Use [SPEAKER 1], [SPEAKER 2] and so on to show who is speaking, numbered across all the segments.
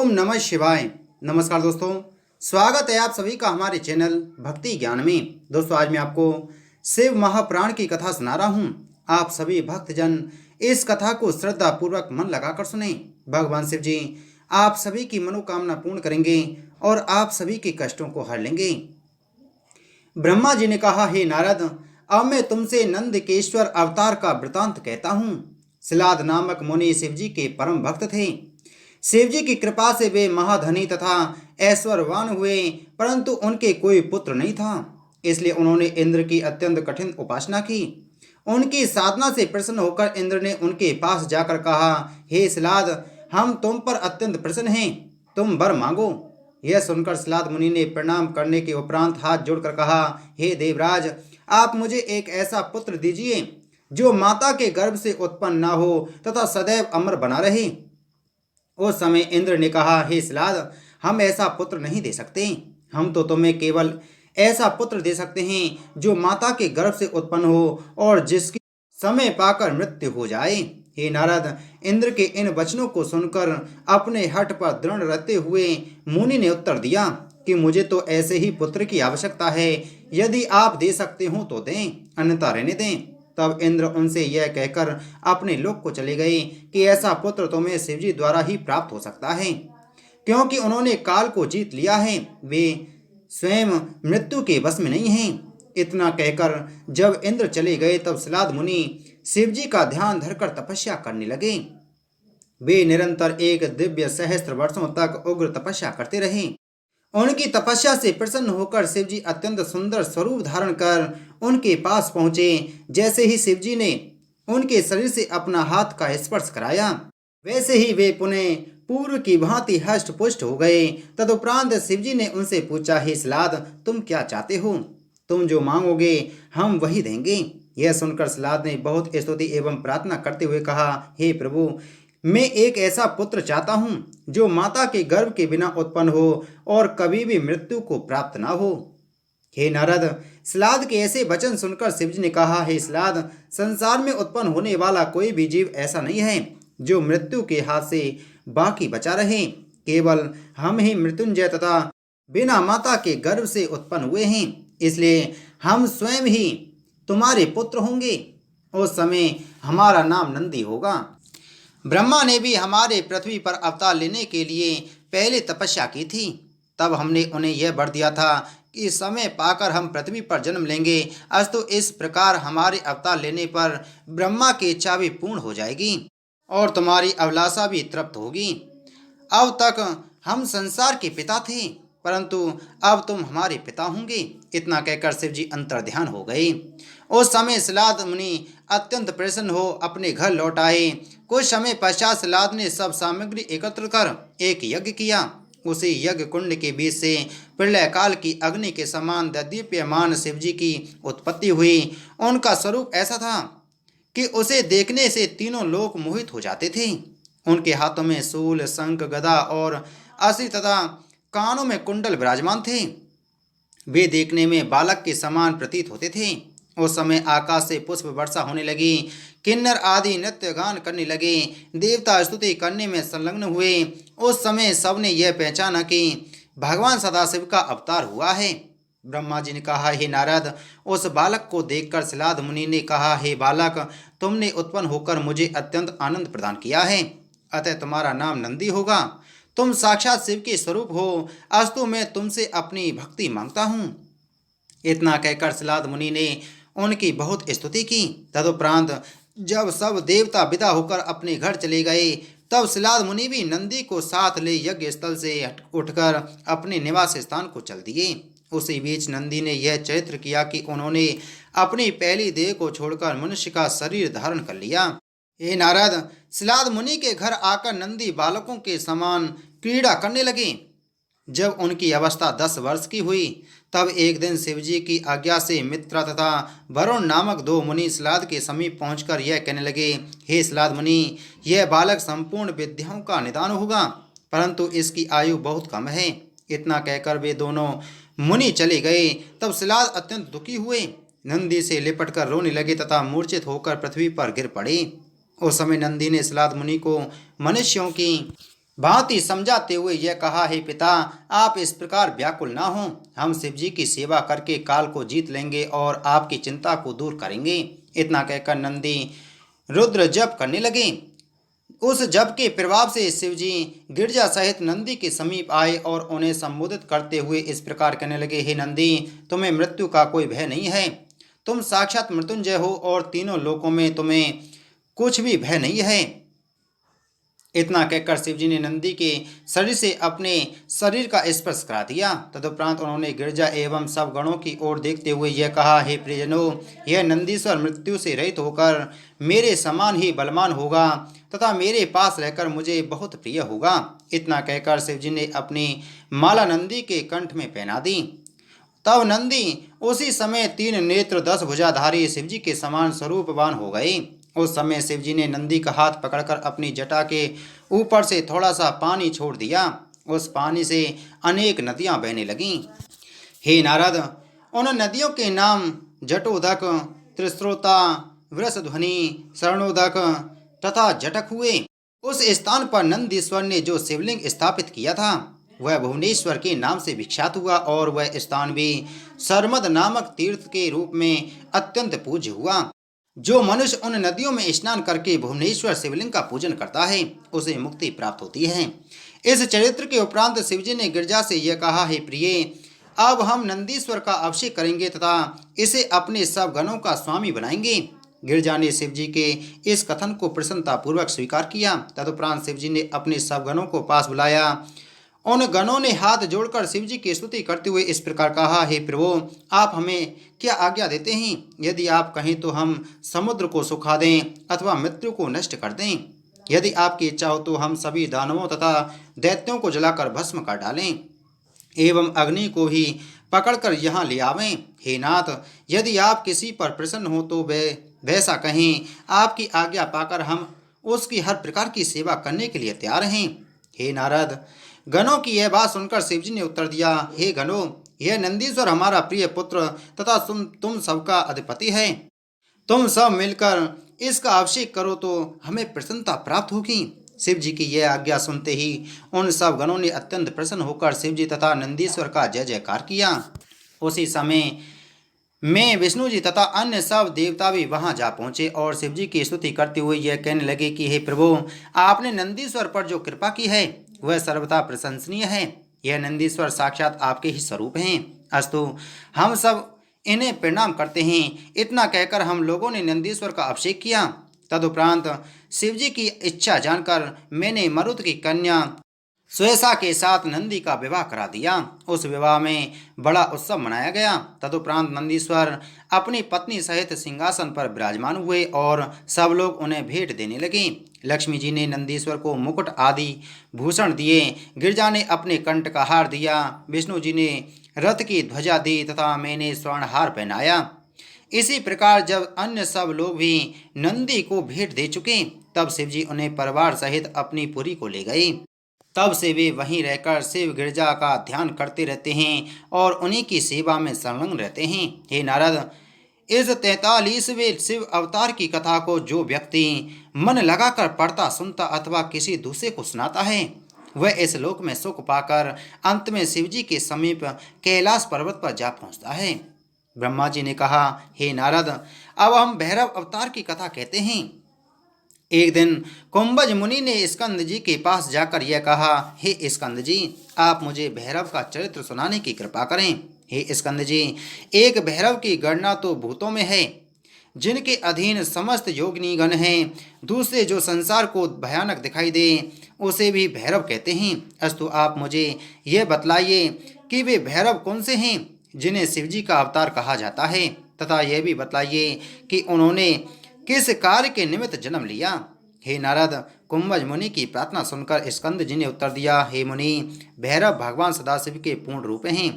[SPEAKER 1] ओम नमः शिवाय। नमस्कार दोस्तों, स्वागत है आप सभी का हमारे चैनल भक्ति ज्ञान में। दोस्तों, आज मैं आपको शिव महापुराण की कथा सुना रहा हूँ। आप सभी भक्तजन इस कथा को श्रद्धा पूर्वक मन लगाकर सुने। भगवान शिव जी आप सभी की मनोकामना पूर्ण करेंगे और आप सभी के कष्टों को हर लेंगे। ब्रह्मा जी ने कहा, हे नारद, अब मैं तुमसे नंदकेश्वर अवतार का वृतांत कहता हूँ। सिलाद नामक मुनि शिव जी के परम भक्त थे। शिव जी की कृपा से वे महाधनी तथा ऐश्वर्यवान हुए, परंतु उनके कोई पुत्र नहीं था। इसलिए उन्होंने इंद्र की अत्यंत कठिन उपासना की। उनकी साधना से प्रसन्न होकर इंद्र ने उनके पास जाकर कहा, हे सिलाद, हम तुम पर अत्यंत प्रसन्न हैं, तुम वर मांगो। यह सुनकर सिलाद मुनि ने प्रणाम करने के उपरांत हाथ जोड़कर कहा, हे देवराज, आप मुझे एक ऐसा पुत्र दीजिए जो माता के गर्भ से उत्पन्न न हो तथा सदैव अमर बना रहे। उस समय इंद्र ने कहा, हे सिलाद, हम ऐसा पुत्र नहीं दे सकते। हम तो तुम्हें केवल ऐसा पुत्र दे सकते हैं जो माता के गर्भ से उत्पन्न हो और जिसकी समय पाकर मृत्यु हो जाए। हे नारद, इंद्र के इन वचनों को सुनकर अपने हठ पर दृढ़ रहते हुए मुनि ने उत्तर दिया कि मुझे तो ऐसे ही पुत्र की आवश्यकता है। यदि आप दे सकते हो तो दें, अन्यथा रहने दें। तब इंद्र उनसे यह कहकर अपने लोक को चले गए कि ऐसा पुत्र तुम्हें शिवजी द्वारा ही प्राप्त हो सकता है, क्योंकि उन्होंने काल को जीत लिया है। वे स्वयं मृत्यु के वश में नहीं हैं। इतना कहकर जब इंद्र चले गए तब सिलाद मुनि शिवजी का ध्यान धरकर तपस्या करने लगे। वे निरंतर एक दिव्य सहस्त्र वर्षों तक उग्र तपस्या करते रहे। उनकी तपस्या से प्रसन्न होकर शिवजी अत्यंत सुंदर स्वरूप धारण कर उनके पास पहुंचे। जैसे ही शिवजी ने उनके शरीर से अपना हाथ का स्पर्श कराया, वैसे ही वे पुनः पूर्व की भांति हष्ट पुष्ट हो गए। तदुपरांत शिवजी ने उनसे पूछा, हे सिलाद, तुम क्या चाहते हो? तुम जो मांगोगे हम वही देंगे। यह सुनकर सिलाद ने बहुत स्तुति एवं प्रार्थना करते हुए कहा, हे प्रभु, मैं एक ऐसा पुत्र चाहता हूँ जो माता के गर्भ के बिना उत्पन्न हो और कभी भी मृत्यु को प्राप्त ना हो। हे नारद, सिलाद के ऐसे वचन सुनकर शिवजी ने कहा, हे सिलाद, संसार में उत्पन्न होने वाला कोई भी जीव ऐसा नहीं है जो मृत्यु के हाथ से बाकी बचा रहे। केवल हम ही मृत्युंजय तथा बिना माता के गर्भ से उत्पन्न हुए हैं। इसलिए हम स्वयं ही तुम्हारे पुत्र होंगे। उस समय हमारा नाम नंदी होगा। ब्रह्मा ने भी हमारे पृथ्वी पर अवतार लेने के लिए पहले तपस्या की थी। तब हमने उन्हें यह वर दिया था कि समय पाकर हम पृथ्वी पर जन्म लेंगे। अस्तु इस प्रकार हमारे अवतार लेने पर ब्रह्मा की इच्छा भी पूर्ण हो जाएगी और तुम्हारी अभिलाषा भी तृप्त होगी। अब तक हम संसार के पिता थे, परंतु अब तुम हमारे पिता होंगे। इतना कहकर शिवजी अंतर ध्यान हो गए। उस समय सिलाद मुनि अत्यंत प्रसन्न हो अपने घर लौट आए। कुछ समय पश्चात सिलाद ने सब सामग्री एकत्र कर एक यज्ञ किया। उसी यज्ञ कुंड के बीच से प्रलय काल की अग्नि के समान दीप्यमान शिवजी की उत्पत्ति हुई। उनका स्वरूप ऐसा था कि उसे देखने से तीनों लोक मोहित हो जाते थे। उनके हाथों में शूल, शंख, गदा और असी तथा कानों में कुंडल विराजमान थे। वे देखने में बालक के समान प्रतीत होते थे। उस समय आकाश से पुष्प वर्षा होने लगी। किन्नर आदि नृत्य गान करने लगे। देवता स्तुति करने में संलग्न हुए। उस समय सबने यह पहचाना कि भगवान सदाशिव का अवतार हुआ है। ब्रह्मा जी ने कहा, हे नारद, उस बालक को देखकर सिलाद मुनि ने कहा, हे बालक, तुमने उत्पन्न होकर मुझे अत्यंत आनंद प्रदान किया है, अतः तुम्हारा नाम नंदी होगा। तुम साक्षात शिव के स्वरूप हो। अस्तु मैं तुमसे अपनी भक्ति मांगता हूँ। इतना कहकर सिलाद मुनि ने उनकी बहुत स्तुति की। तदुपरांत जब सब देवता विदा होकर अपने घर चले गए, तब सिलाद मुनि भी नंदी को साथ ले यज्ञ स्थल से उठकर अपने निवास स्थान को चल दिए। उसी बीच नंदी ने यह चरित्र किया कि उन्होंने अपनी पहली देह को छोड़कर मनुष्य का शरीर धारण कर लिया। हे नारद, सिलाद मुनि के घर आकर नंदी बालकों के समान क्रीड़ा करने लगे। जब उनकी अवस्था 10 वर्ष की हुई, तब एक दिन शिवजी की आज्ञा से मित्रा तथा वरुण नामक 2 मुनि सिलाद के समीप पहुंचकर यह कहने लगे, हे सिलाद मुनि, यह बालक संपूर्ण विद्याओं का निदान होगा, परंतु इसकी आयु बहुत कम है। इतना कहकर वे दोनों मुनि चले गए। तब सिलाद अत्यंत दुखी हुए, नंदी से लिपटकर रोने लगे तथा मूर्छित होकर पृथ्वी पर गिर पड़े। उस समय नंदी ने सिलाद मुनि को मनुष्यों की भांति समझाते हुए यह कहा, हे पिता, आप इस प्रकार व्याकुल ना हो। हम शिव जी की सेवा करके काल को जीत लेंगे और आपकी चिंता को दूर करेंगे। इतना कहकर नंदी रुद्र जप करने लगे। उस जप के प्रभाव से शिवजी गिरजा सहित नंदी के समीप आए और उन्हें संबोधित करते हुए इस प्रकार कहने लगे, हे नंदी, तुम्हें मृत्यु का कोई भय नहीं है। तुम साक्षात मृत्युंजय हो और तीनों लोकों में तुम्हें कुछ भी भय नहीं है। इतना कहकर शिवजी ने नंदी के शरीर से अपने शरीर का स्पर्श करा दिया। तदुपरांत उन्होंने गिरजा एवं सब गणों की ओर देखते हुए यह कहा, हे प्रियजनों, यह नंदीश्वर मृत्यु से रहित होकर मेरे समान ही बलवान होगा तथा मेरे पास रहकर मुझे बहुत प्रिय होगा। इतना कहकर शिवजी ने अपनी माला नंदी के कंठ में पहना दी। तब नंदी उसी समय 3 नेत्र 10 भुजाधारी शिवजी के समान स्वरूपवान हो गए। उस समय शिवजी ने नंदी का हाथ पकड़कर अपनी जटा के ऊपर से थोड़ा सा पानी छोड़ दिया। उस पानी से अनेक नदियां बहने लगीं। हे नारद, उन नदियों के नाम जटोदक, त्रिस्रोता, वृषध्वनि, शरणोदक तथा जटक हुए। उस स्थान पर नंदीश्वर ने जो शिवलिंग स्थापित किया था वह भुवनेश्वर के नाम से विख्यात हुआ और वह स्थान भी सरमद नामक तीर्थ के रूप में अत्यंत पूज्य हुआ। जो मनुष्य उन नदियों में स्नान करके भुवनेश्वर शिवलिंग का पूजन करता है उसे मुक्ति प्राप्त होती है। इस चरित्र के उपरांत शिवजी ने गिरजा से यह कहा, हे प्रिय, अब हम नंदीश्वर का अभिषेक करेंगे तथा इसे अपने सब गणों का स्वामी बनाएंगे। गिरजा ने शिवजी के इस कथन को प्रसन्नतापूर्वक स्वीकार किया। तदुपरांत शिवजी ने अपने सब गणों को पास बुलाया। उन गणों ने हाथ जोड़कर शिवजी की स्तुति करते हुए इस प्रकार कहा, हे प्रभु, आप हमें क्या आज्ञा देते हैं? यदि आप कहें तो हम समुद्र को सुखा दें अथवा मृत्यु को नष्ट कर दें। यदि आपकी इच्छा हो तो हम सभी दानवों तथा दैत्यों को जलाकर भस्म कर डालें एवं अग्नि को ही पकड़कर यहाँ ले आवें। हे नाथ, यदि आप किसी पर प्रसन्न हो तो वे वैसा कहें। आपकी आज्ञा पाकर हम उसकी हर प्रकार की सेवा करने के लिए तैयार हैं। हे नारद, गणों की यह बात सुनकर शिवजी ने उत्तर दिया, हे गणों, यह नंदीश्वर हमारा प्रिय पुत्र तथा तुम सबका अधिपति है। तुम सब मिलकर इसका अभिषेक करो तो हमें प्रसन्नता प्राप्त होगी। शिव जी की यह आज्ञा सुनते ही उन सब गणों ने अत्यंत प्रसन्न होकर शिव जी तथा नंदीश्वर का जय जयकार किया। उसी समय में विष्णु जी तथा अन्य सब देवता भी वहां जा पहुंचे और शिव जी की स्तुति करते हुए यह कहने लगे कि हे प्रभु, आपने नंदीश्वर पर जो कृपा की है वह सर्वथा प्रशंसनीय है। यह नंदीश्वर साक्षात आपके ही स्वरूप हैं। अस्तु, हम सब इन्हें प्रणाम करते हैं। इतना कहकर हम लोगों ने नंदीश्वर का अभिषेक किया। तदुपरांत शिवजी की इच्छा जानकर मैंने मरुत की कन्या स्वेसा के साथ नंदी का विवाह करा दिया। उस विवाह में बड़ा उत्सव मनाया गया। तदुपरांत नंदीश्वर अपनी पत्नी सहित सिंहासन पर विराजमान हुए और सब लोग उन्हें भेंट देने लगे। लक्ष्मी जी ने नंदीश्वर को मुकुट आदि भूषण दिए। गिरजा ने अपने कंठ का हार दिया। विष्णु जी ने रथ की ध्वजा दी तथा मैंने स्वर्णहार पहनाया। इसी प्रकार जब अन्य सब लोग भी नंदी को भेंट दे चुके तब शिवजी उन्हें परिवार सहित अपनी पुरी को ले गए। तब से वे वहीं रहकर शिव गिरजा का ध्यान करते रहते हैं और उन्हीं की सेवा में संलग्न रहते हैं। हे नारद, इस 43वें शिव अवतार की कथा को जो व्यक्ति मन लगाकर पढ़ता, सुनता अथवा किसी दूसरे को सुनाता है वह इस लोक में सुख पाकर अंत में शिवजी के समीप कैलाश पर्वत पर जा पहुंचता है। ब्रह्मा जी ने कहा, हे नारद, अब हम भैरव अवतार की कथा कहते हैं। एक दिन कुंभज मुनि ने स्कंद जी के पास जाकर यह कहा, हे स्कंद जी, आप मुझे भैरव का चरित्र सुनाने की कृपा करें। हे स्कंद जी, एक भैरव की गणना तो भूतों में है जिनके अधीन समस्त योगिनीगण हैं। दूसरे जो संसार को भयानक दिखाई दे उसे भी भैरव कहते हैं। अस्तु, आप मुझे यह बतलाइए कि वे भैरव कौन से हैं जिन्हें शिवजी का अवतार कहा जाता है, तथा यह भी बतलाइए कि उन्होंने किस कार्य के निमित्त जन्म लिया। हे नारद, कुंभज मुनि की प्रार्थना सुनकर स्कंद जी ने उत्तर दिया, हे मुनि, भैरव भगवान सदाशिव के पूर्ण रूप हैं।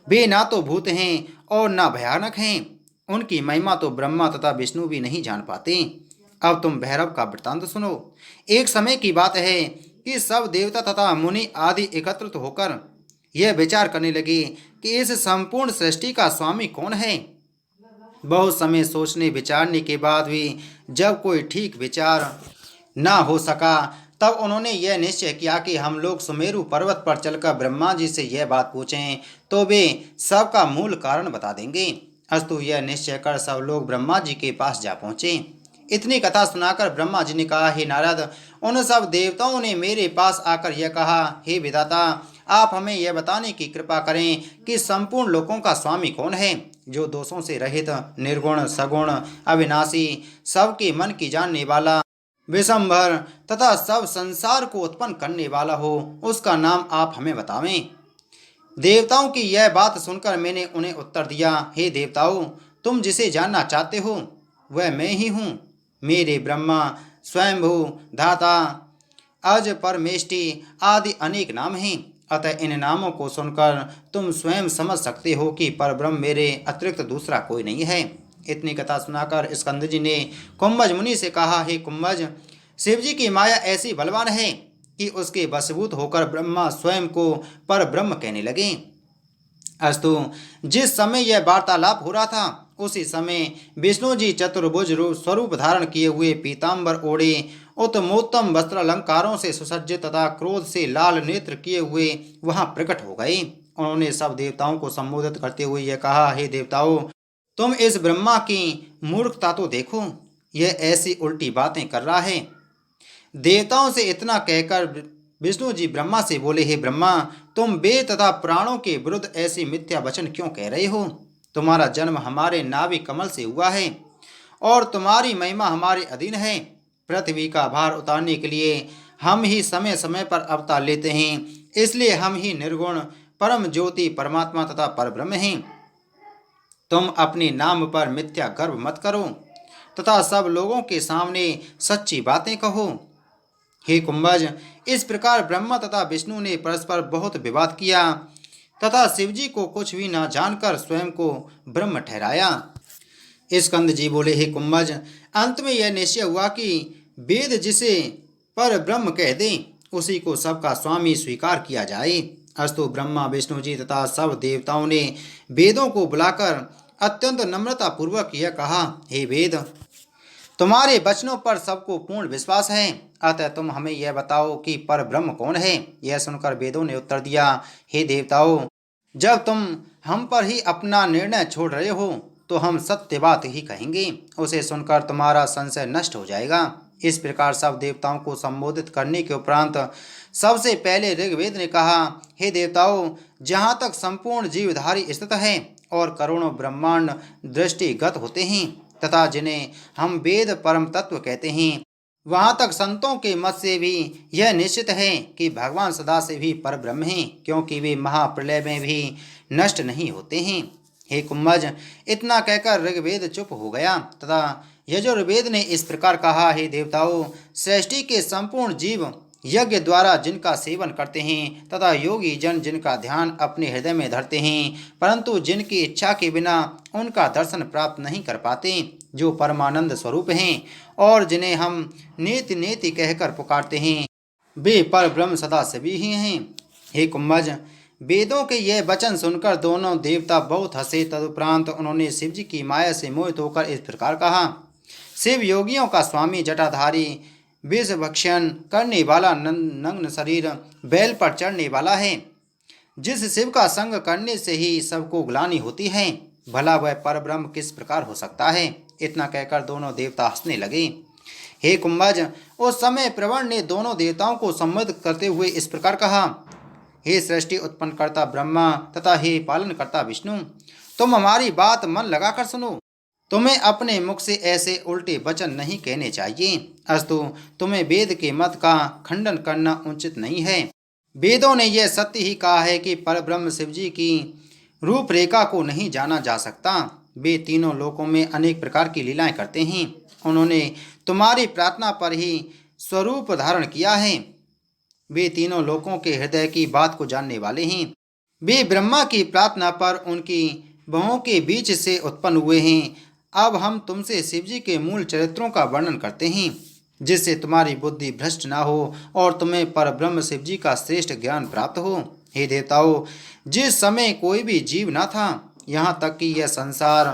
[SPEAKER 1] वे ना तो भूत हैं और ना भयानक हैं। उनकी महिमा तो ब्रह्मा तथा विष्णु भी नहीं जान पाते। अब तुम भैरव का वृत्तांत सुनो। एक समय की बात है कि सब देवता तथा मुनि आदि एकत्रित होकर यह विचार करने लगे कि इस संपूर्ण सृष्टि का स्वामी कौन है। बहुत समय सोचने विचारने के बाद भी जब कोई ठीक विचार ना हो सका तब उन्होंने यह निश्चय किया कि हम लोग सुमेरु पर्वत पर चलकर ब्रह्मा जी से यह बात पूछें तो वे सबका मूल कारण बता देंगे। अस्तु, यह निश्चय कर सब लोग ब्रह्मा जी के पास जा पहुँचे। इतनी कथा सुनाकर ब्रह्मा जी ने कहा, हे नारद, उन सब देवताओं ने मेरे पास आकर यह कहा, हे विधाता, आप हमें यह बताने की कृपा करें कि संपूर्ण लोकों का स्वामी कौन है, जो दोषों से रहित, निर्गुण, सगुण, अविनाशी, सबके मन की जानने वाला, विशंभर तथा सब संसार को उत्पन्न करने वाला हो, उसका नाम आप हमें बतावें। देवताओं की यह बात सुनकर मैंने उन्हें उत्तर दिया, हे देवताओं, तुम जिसे जानना चाहते हो वह मैं ही हूँ। मेरे ब्रह्मा, स्वयंभू, धाता, अज, परमेष्टि आदि अनेक नाम हैं। अतः इन नामों को सुनकर तुम स्वयं समझ सकते हो कि परब्रह्म मेरे अतिरिक्त दूसरा कोई नहीं है। इतनी कथा सुनाकर स्कंद जी ने कुंभज मुनि से कहा, हे कुंभज, शिव जी की माया ऐसी बलवान है कि उसके वशीभूत होकर ब्रह्मा स्वयं को पर ब्रह्म कहने लगे। अस्तु, जिस समय यह वार्तालाप हो रहा था उसी समय विष्णु जी चतुर्भुज स्वरूप धारण किए हुए पीताम्बर ओढ़े, उत्तमोत्तम वस्त्र अलंकारों से सुसज्जित तथा क्रोध से लाल नेत्र किए हुए वहां प्रकट हो गए। उन्होंने सब देवताओं को संबोधित करते हुए यह कहा, हे देवताओं, तुम इस ब्रह्मा की मूर्खता तो देखो, यह ऐसी उल्टी बातें कर रहा है। देवताओं से इतना कहकर विष्णु जी ब्रह्मा से बोले, हे ब्रह्मा, तुम वेद तथा प्राणों के विरुद्ध ऐसी मिथ्या वचन क्यों कह रहे हो? तुम्हारा जन्म हमारे नाभि कमल से हुआ है और तुम्हारी महिमा हमारे अधीन है। पृथ्वी का भार उतारने के लिए हम ही समय समय पर अवतार लेते हैं, इसलिए हम ही निर्गुण, परम ज्योति, परमात्मा तथा परब्रह्म हैं। तुम अपने नाम पर मिथ्या गर्व मत करो तथा सब लोगों के सामने सच्ची बातें कहो। हे कुंभज, इस प्रकार ब्रह्मा तथा विष्णु ने परस्पर बहुत विवाद किया तथा शिवजी को कुछ भी न जानकर स्वयं को ब्रह्म ठहराया। स्कंद जी बोले, हे कुंभज, अंत में यह निश्चय हुआ कि वेद जिसे पर ब्रह्म कह दें उसी को सबका स्वामी स्वीकार किया जाए। अस्तु, ब्रह्मा, विष्णु जी तथा सब देवताओं ने वेदों को बुलाकर अत्यंत नम्रता पूर्वक यह कहा, हे वेद, तुम्हारे वचनों पर सबको पूर्ण विश्वास है, अतः तुम हमें यह बताओ कि पर ब्रह्म कौन है। यह सुनकर वेदों ने उत्तर दिया, हे देवताओं, जब तुम हम पर ही अपना निर्णय छोड़ रहे हो तो हम सत्य बात ही कहेंगे, उसे सुनकर तुम्हारा संशय नष्ट हो जाएगा। इस प्रकार सब देवताओं को संबोधित करने के उपरांत सबसे पहले ऋग्वेद ने कहा, हे देवताओं, जहाँ तक संपूर्ण जीवधारी स्थित है और करोड़ों ब्रह्मांड दृष्टिगत होते हैं तथा जिन्हें हम वेद परम तत्व कहते हैं, वहाँ तक संतों के मत से भी यह निश्चित है कि भगवान सदा से भी परब्रह्म हैं, क्योंकि वे महाप्रलय में भी नष्ट नहीं होते हैं। हे कुंभज, इतना कहकर ऋग्वेद चुप हो गया तथा यजुर्वेद ने इस प्रकार कहा, हे देवताओं, सृष्टि के संपूर्ण जीव यज्ञ द्वारा जिनका सेवन करते हैं तथा योगी जन जिनका ध्यान अपने हृदय में धरते हैं, परंतु जिनकी इच्छा के बिना उनका दर्शन प्राप्त नहीं कर पाते, जो परमानंद स्वरूप हैं और जिन्हें हम नेति नेति कहकर पुकारते हैं, वे पर ब्रह्म सदा सभी ही हैं। हे कुंभज, वेदों के यह वचन सुनकर दोनों देवता बहुत हंसे। तदुपरांत उन्होंने शिव जी की माया से मोहित होकर इस प्रकार कहा, शिव योगियों का स्वामी, जटाधारी, विष भक्षण करने वाला, नग्न शरीर, बैल पर चढ़ने वाला है, जिस शिव का संग करने से ही सबको ग्लानि होती है, भला वह परब्रह्म किस प्रकार हो सकता है? इतना कहकर दोनों देवता हंसने लगे। हे कुंभज, उस समय प्रवण ने दोनों देवताओं को संबोधित करते हुए इस प्रकार कहा, हे सृष्टि उत्पन्न करता ब्रह्मा तथा हे पालन करता विष्णु, तुम हमारी बात मन लगाकर सुनो। तुम्हें अपने मुख से ऐसे उल्टे वचन नहीं कहने चाहिए। अस्तु, तुम्हें वेद के मत का खंडन करना उचित नहीं है। वेदों ने यह सत्य ही कहा है कि परब्रह्म शिवजी की रूपरेखा को नहीं जाना जा सकता। वे तीनों लोकों में अनेक प्रकार की लीलाएं करते हैं। उन्होंने तुम्हारी प्रार्थना पर ही स्वरूप धारण किया है। वे तीनों लोकों के हृदय की बात को जानने वाले हैं। वे ब्रह्मा की प्रार्थना पर उनकी बहुओं के बीच से उत्पन्न हुए हैं। अब हम तुमसे शिवजी के मूल चरित्रों का वर्णन करते हैं, जिससे तुम्हारी बुद्धि भ्रष्ट ना हो और तुम्हें परब्रह्म शिवजी का श्रेष्ठ ज्ञान प्राप्त हो। हे देवताओं, जिस समय कोई भी जीव न था, यहाँ तक कि यह संसार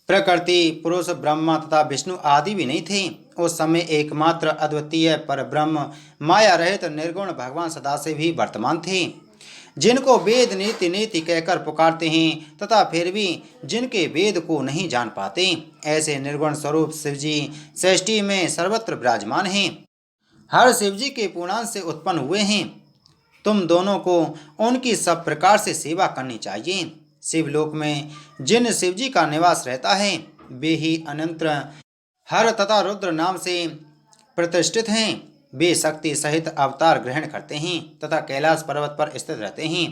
[SPEAKER 1] प्रकृति, पुरुष, ब्रह्मा तथा विष्णु आदि भी नहीं थे। उस समय एकमात्र अद्वितीय पर ब्रह्म माया रहित निर्गुण भगवान सदाशिव ही वर्तमान थे, जिनको वेद नीति नीति कहकर पुकारते हैं तथा फिर भी जिनके वेद को नहीं जान पाते। ऐसे निर्गुण स्वरूप शिवजी सृष्टि में सर्वत्र विराजमान हैं, हर शिवजी के पूर्णांश से उत्पन्न हुए हैं। तुम दोनों को उनकी सब प्रकार से सेवा करनी चाहिए। शिवलोक में जिन शिवजी का निवास रहता है वे ही अनंत हर तथा रुद्र नाम से प्रतिष्ठित हैं। वे शक्ति सहित अवतार ग्रहण करते हैं तथा कैलाश पर्वत पर स्थित रहते हैं।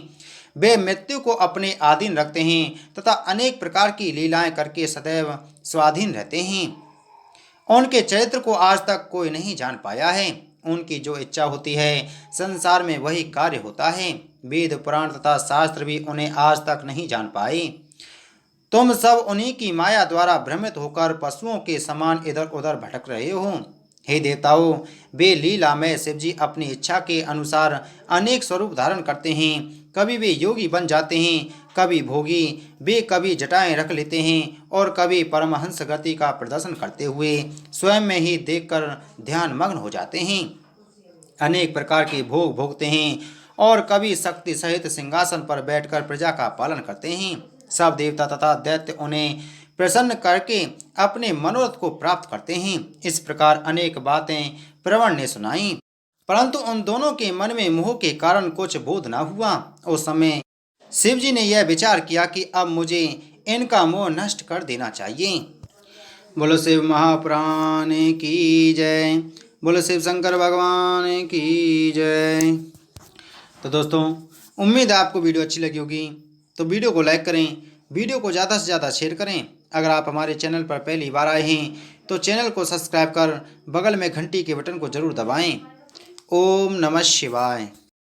[SPEAKER 1] वे मृत्यु को अपने अधीन रखते हैं तथा अनेक प्रकार की लीलाएं करके सदैव स्वाधीन रहते हैं। उनके चरित्र को आज तक कोई नहीं जान पाया है। उनकी जो इच्छा होती है संसार में वही कार्य होता है। वेद पुराण तथा शास्त्र भी उन्हें आज तक नहीं जान पाए। तुम सब उन्हीं की माया द्वारा भ्रमित होकर पशुओं के समान इधर उधर भटक रहे हो। हे देवताओं, वे लीला में शिवजी अपनी इच्छा के अनुसार अनेक स्वरूप धारण करते हैं। कभी वे योगी बन जाते हैं, कभी भोगी, वे कभी जटाएं रख लेते हैं और कभी परमहंस गति का प्रदर्शन करते हुए स्वयं में ही देखकर ध्यान मग्न हो जाते हैं। अनेक प्रकार के भोग भोगते हैं और कभी शक्ति सहित सिंहासन पर बैठकर प्रजा का पालन करते हैं। सब देवता तथा दैत्य उन्हें प्रसन्न करके अपने मनोरथ को प्राप्त करते हैं। इस प्रकार अनेक बातें प्रवण ने सुनाई, परंतु उन दोनों के मन में मोह के कारण कुछ बोध न हुआ। उस समय शिवजी ने यह विचार किया कि अब मुझे इनका मोह नष्ट कर देना चाहिए। बोलो शिव महापुराण की जय, बोलो शिव शंकर भगवान की जय। तो दोस्तों, उम्मीद है आपको वीडियो अच्छी लगी होगी, तो वीडियो को लाइक करें, वीडियो को ज़्यादा से ज़्यादा शेयर करें। अगर आप हमारे चैनल पर पहली बार आए हैं तो चैनल को सब्सक्राइब कर बगल में घंटी के बटन को जरूर दबाएं। ओम नमः शिवाय।